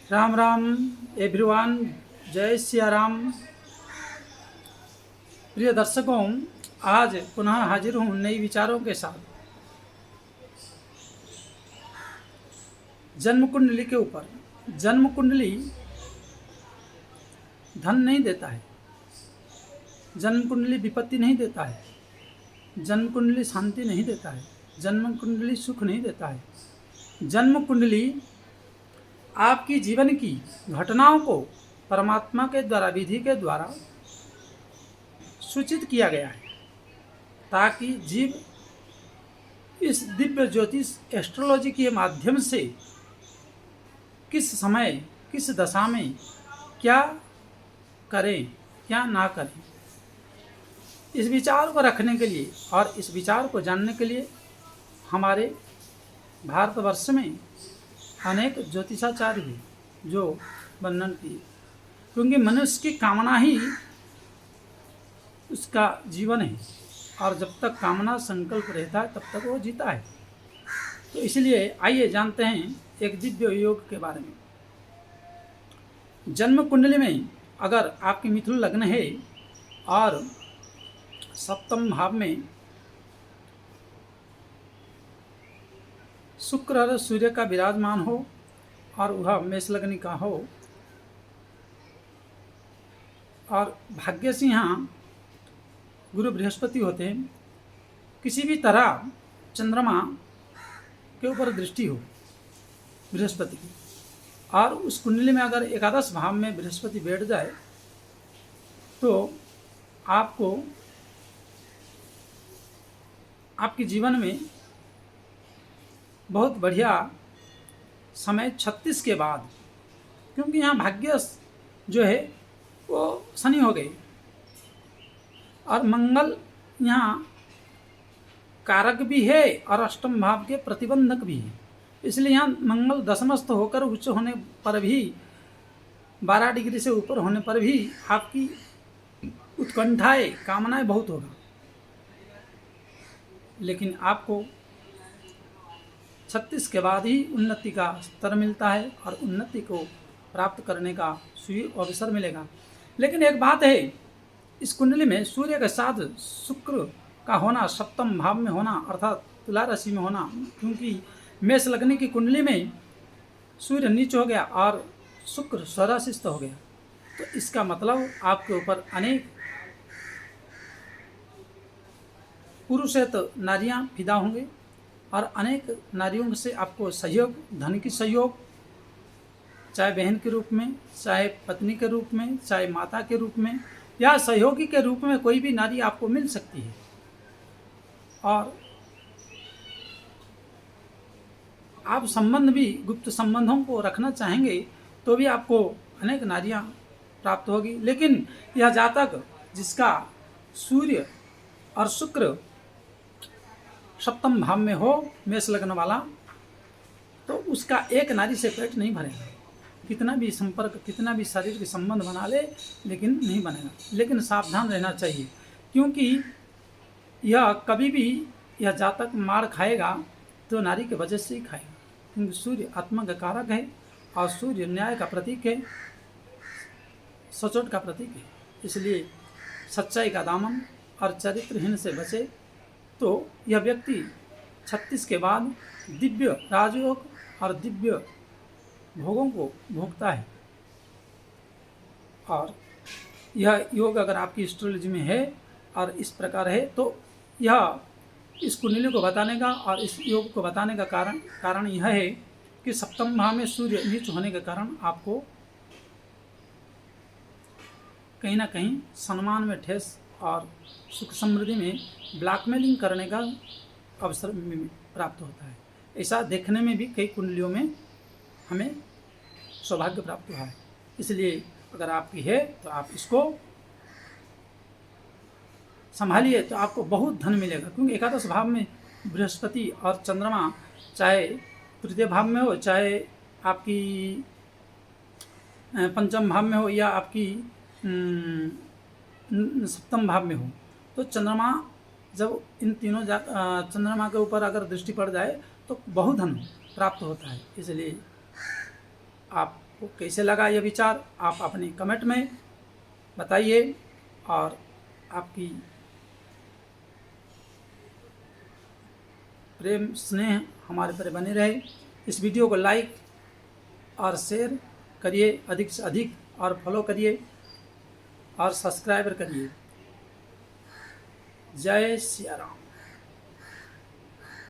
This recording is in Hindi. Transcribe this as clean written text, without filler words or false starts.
राम राम एवरीवन, जय सिया राम। प्रिय दर्शकों, आज पुनः हाजिर हूँ नई विचारों के साथ। जन्म कुंडली के ऊपर। जन्म कुंडली धन नहीं देता है, जन्म कुंडली विपत्ति नहीं देता है, जन्म कुंडली शांति नहीं देता है, जन्म कुंडली सुख नहीं देता है। जन्म कुंडली आपकी जीवन की घटनाओं को परमात्मा के द्वारा, विधि के द्वारा सूचित किया गया है, ताकि जीव इस दिव्य ज्योतिष एस्ट्रोलॉजी के माध्यम से किस समय, किस दशा में क्या करें, क्या ना करें, इस विचार को रखने के लिए और इस विचार को जानने के लिए हमारे भारतवर्ष में अनेक ज्योतिषाचार्य हैं जो वर्णन किए। क्योंकि मनुष्य की कामना ही उसका जीवन है, और जब तक कामना संकल्प रहता है तब तक वो जीता है। तो इसलिए आइए जानते हैं एक दिव्य योग के बारे में। जन्म कुंडली में अगर आपकी मिथुन लग्न है और सप्तम भाव में शुक्र और सूर्य का विराजमान हो और वह मेष लग्न का हो, और भाग्य से यहाँ गुरु बृहस्पति होते हैं, किसी भी तरह चंद्रमा के ऊपर दृष्टि हो बृहस्पति की, और उस कुंडली में अगर एकादश भाव में बृहस्पति बैठ जाए तो आपको आपके जीवन में बहुत बढ़िया समय 36 के बाद, क्योंकि यहाँ भाग्य जो है वो शनि हो गए और मंगल यहाँ कारक भी है और अष्टम भाव के प्रतिबंधक भी है। इसलिए यहाँ मंगल दशमस्थ होकर उच्च होने पर भी, 12 डिग्री से ऊपर होने पर भी आपकी उत्कंठाएं, कामनाएं बहुत होगा, लेकिन आपको 36 के बाद ही उन्नति का स्तर मिलता है और उन्नति को प्राप्त करने का अवसर मिलेगा। लेकिन एक बात है, इस कुंडली में सूर्य के साथ शुक्र का होना, सप्तम भाव में होना अर्थात तुला राशि में होना, क्योंकि मेष लग्न की कुंडली में सूर्य नीच हो गया और शुक्र स्वराशिस्थ हो गया, तो इसका मतलब आपके ऊपर अनेक पुरुष है तो नारियां फिदा होंगे और अनेक नारियों से आपको सहयोग, धन की सहयोग, चाहे बहन के रूप में, चाहे पत्नी के रूप में, चाहे माता के रूप में या सहयोगी के रूप में कोई भी नारी आपको मिल सकती है। और आप संबंध भी, गुप्त संबंधों को रखना चाहेंगे तो भी आपको अनेक नारियां प्राप्त होगी। लेकिन यह जातक जिसका सूर्य और शुक्र सप्तम भाव में हो, मेष लग्न वाला, तो उसका एक नारी से पेट नहीं भरेगा। कितना भी संपर्क, कितना भी शरीर के संबंध बना ले, लेकिन नहीं बनेगा। लेकिन सावधान रहना चाहिए, क्योंकि यह कभी भी यह जातक मार खाएगा तो नारी के वजह से ही खाएगा, क्योंकि सूर्य आत्मा का कारक है और सूर्य न्याय का प्रतीक है, सचोट का प्रतीक है। इसलिए सच्चाई का दामन और चरित्रहीन से बचे तो यह व्यक्ति 36 के बाद दिव्य राजयोग और दिव्य भोगों को भोगता है। और यह योग अगर आपकी एस्ट्रोलॉजी में है और इस प्रकार है, तो यह इस कुंडली को बताने का और इस योग को बताने का कारण यह है कि सप्तम भाव में सूर्य नीच होने के कारण आपको कहीं ना कहीं सम्मान में ठेस और सुख समृद्धि में ब्लैकमेलिंग करने का अवसर प्राप्त होता है। ऐसा देखने में भी कई कुंडलियों में हमें सौभाग्य प्राप्त हुआ है। इसलिए अगर आपकी है तो आप इसको संभालिए, तो आपको बहुत धन मिलेगा। क्योंकि एकादश भाव में बृहस्पति और चंद्रमा, चाहे तृतीय भाव में हो, चाहे आपकी पंचम भाव में हो या आपकी सप्तम भाव में हो, तो चंद्रमा जब इन तीनों चंद्रमा के ऊपर अगर दृष्टि पड़ जाए तो बहुत धन प्राप्त होता है। इसलिए आप को कैसे लगा ये विचार आप अपने कमेंट में बताइए, और आपकी प्रेम स्नेह हमारे पर बने रहे। इस वीडियो को लाइक और शेयर करिए अधिक से अधिक, और फॉलो करिए और सब्सक्राइबर करिए। जय सिया राम।